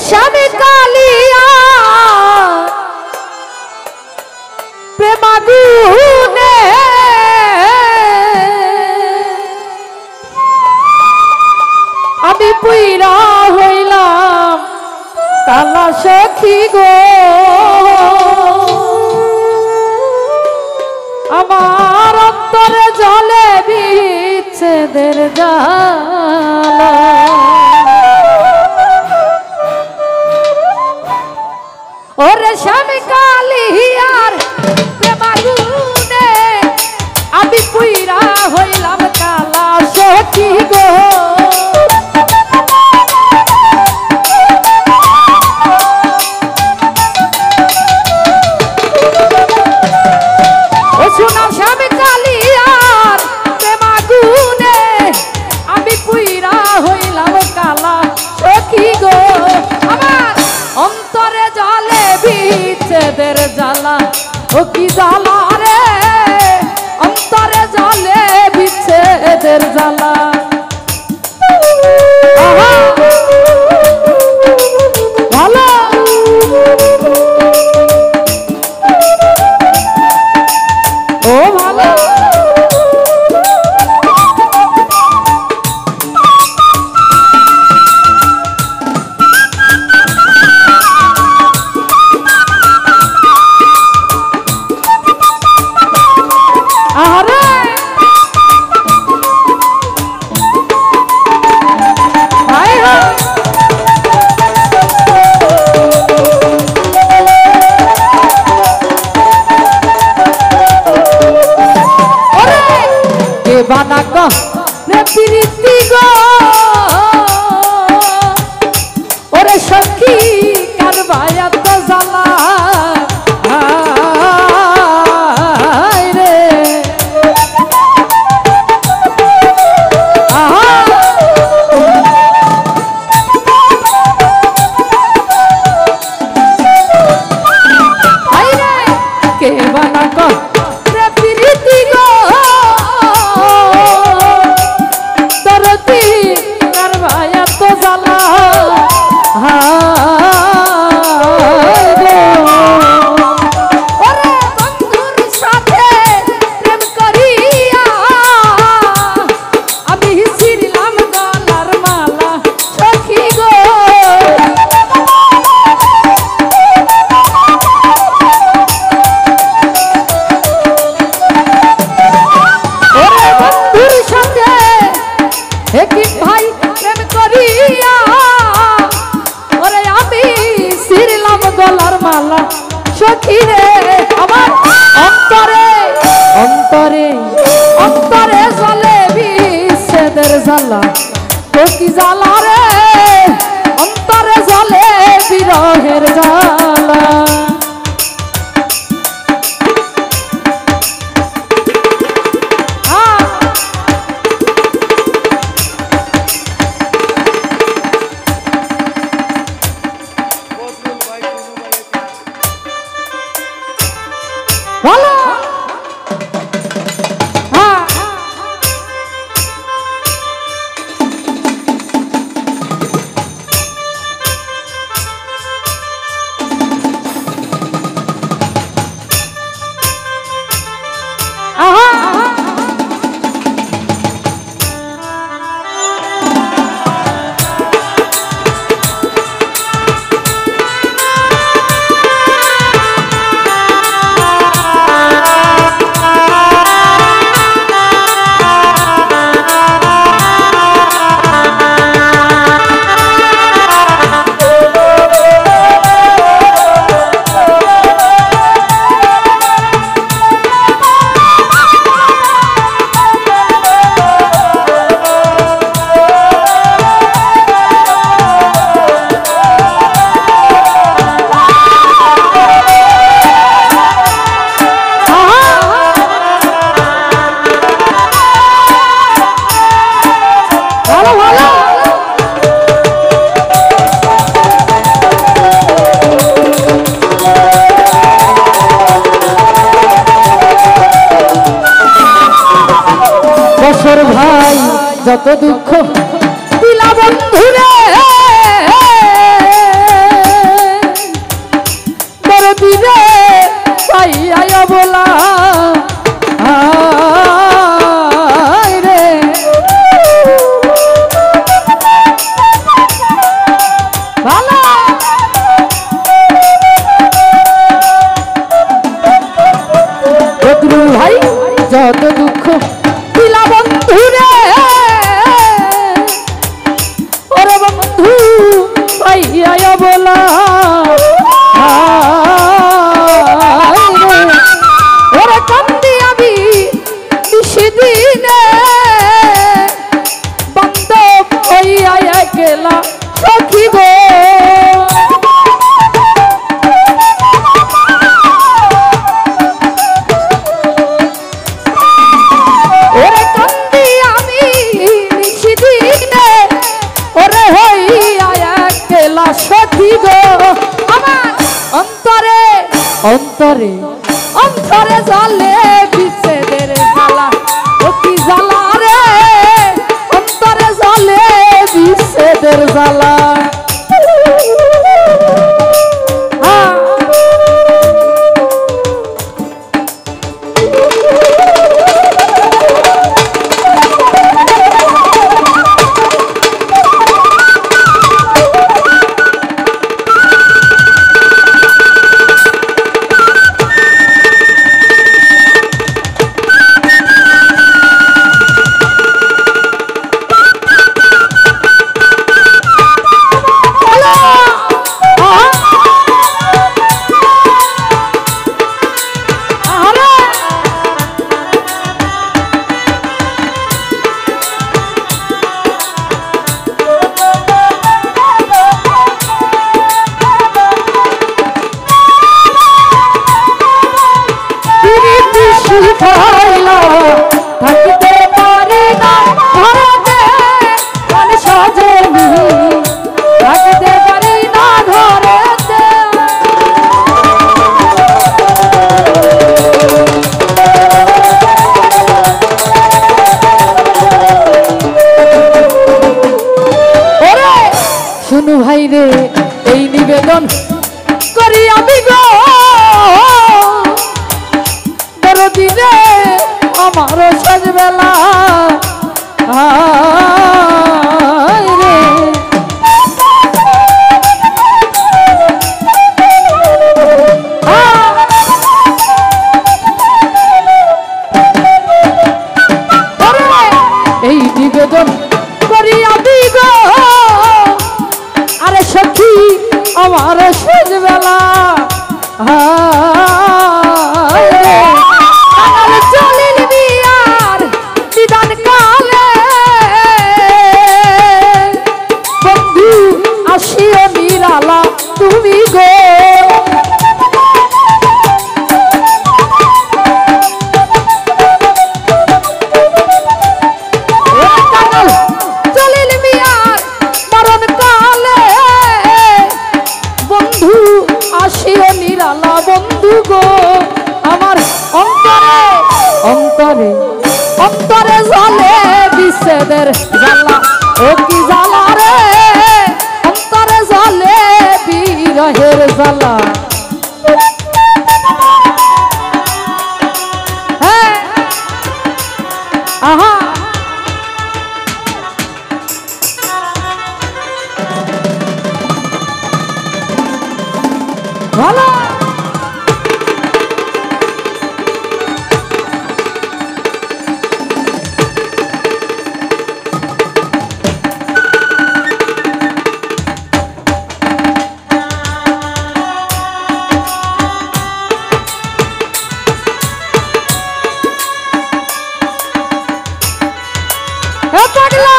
স্বামী কালিয়া প্রেমাগুনে আমি পুইরা হইলাম কালা সখী গো আমার অন্তরে জলে বিচ্ছেদের জ্বালা ওরে স্বামী কালিয়ার প্রেমাগুনে আমি পুইরা হইলাম কালা সখী গো জ্বালা ও কি জ্বালা রে অন্তরে জ্বলে বিচ্ছেদের জ্বালা ভালো ও ভালো বানা গো রে প্রীতি গো ওরে সখী কারবায়া তো জ্বালা রে কে বানা গো রে প্রীতি গো সখী রে আমার অন্তরে অন্তরে অন্তরে জ্বলে বিচ্ছেদের জ্বালা ও কি জ্বালা রে অন্তরে জ্বলে বিরহের জ্বালা ভালো যত দুঃখ দিলা বন্ধুরে দরদিরে পাইয়া বলা রে ভালো বদরুল ভাই যত দুঃখ দিলা বন্ধু রে ওরে বন্ধু পাইয়া বলা ওরে কান্দি আমি দিনে বন্ধ হইয়া গেলা সখী গো ওরে কান্দি আমি দিনে ওরে হইয়া গেলা সখী গো আমার অন্তরে অন্তরে অন্তরে জালে বিচ্ছেদের জ্বালা ও কি জ্বালা রে অন্তরে জালে বিচ্ছেদের জ্বালা থাকিতে পারি না ঘরেতে মন সজনী থাকিতে পারি না ঘরেতে ওরে শুনু ভাই রে এই নিবেদন করি আমি গো দিনে আমার সাজবেলা রে এই নিবেদন করি আমি গো আরে সখী আমার সাজবেলা চলিল বিয়ার বিধান কালে বন্ধু আসিও নিরালা তুমি গো চলিল বিয়ার মরণ কালে বন্ধু আসিও নিরালা বন্ধু গো আমার অন্তরে অন্তরে অন্তরে জ্বলে বিচ্ছেদের জ্বালা ও কি জ্বালা রে অন্তরে জ্বলে বিরহের জ্বালা হ্যাঁ আহা ভালো পাগলা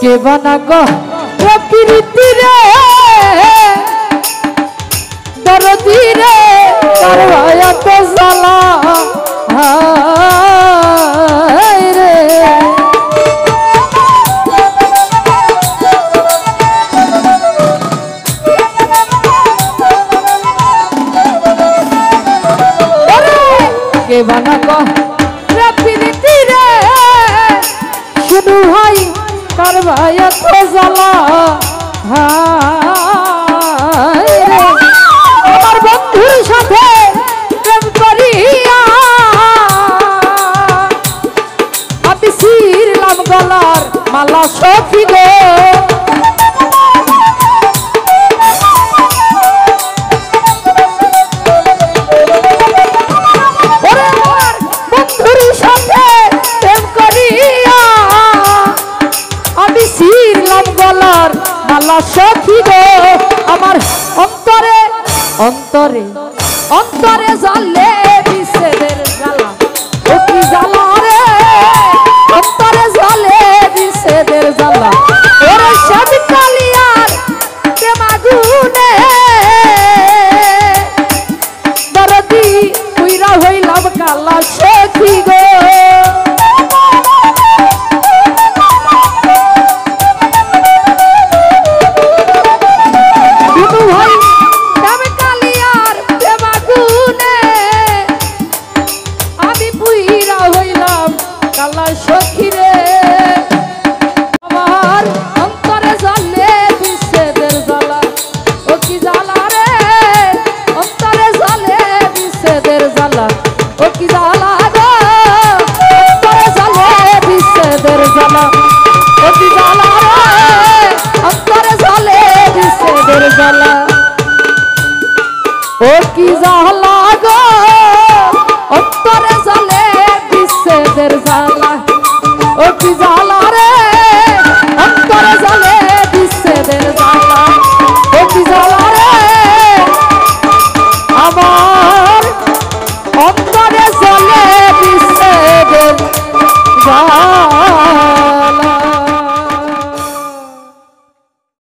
কে বানা গো প্রীতি রে দরদি রে কারবায়া তো জ্বালা রে কে বানা গো প্রীতি রে শুধু ভাই কারবায়া তো জ্বালা আমার বন্ধুর সাথে প্রেম করিয়া আমি ছিঁড়লাম গলার মালা সখী গো বন্ধুর সাথে প্রেম করিয়া আমি ছিঁড়লাম গলার মালা সখী গো আমার অন্তরে অন্তরে অন্তরে জ্বালে বিষেদের জ্বালা ও কি জ্বালা রে অন্তরে জ্বালে বিষেদের জ্বালা ওরে সব কালিয়ার প্রেম আগুনে দরদি পুইরা হইলাম কালা সখী গো সখী রে আমার অন্তরে জ্বালে বিষেদের জ্বালা ও কি জ্বালা রে অন্তরে জ্বালে বিষেদের জ্বালা ও কি জ্বালা গো অন্তরে জ্বালে বিষেদের জ্বালা ও কি জ্বালা রে অন্তরে জ্বালে বিষেদের জ্বালা ও কি জ্বালা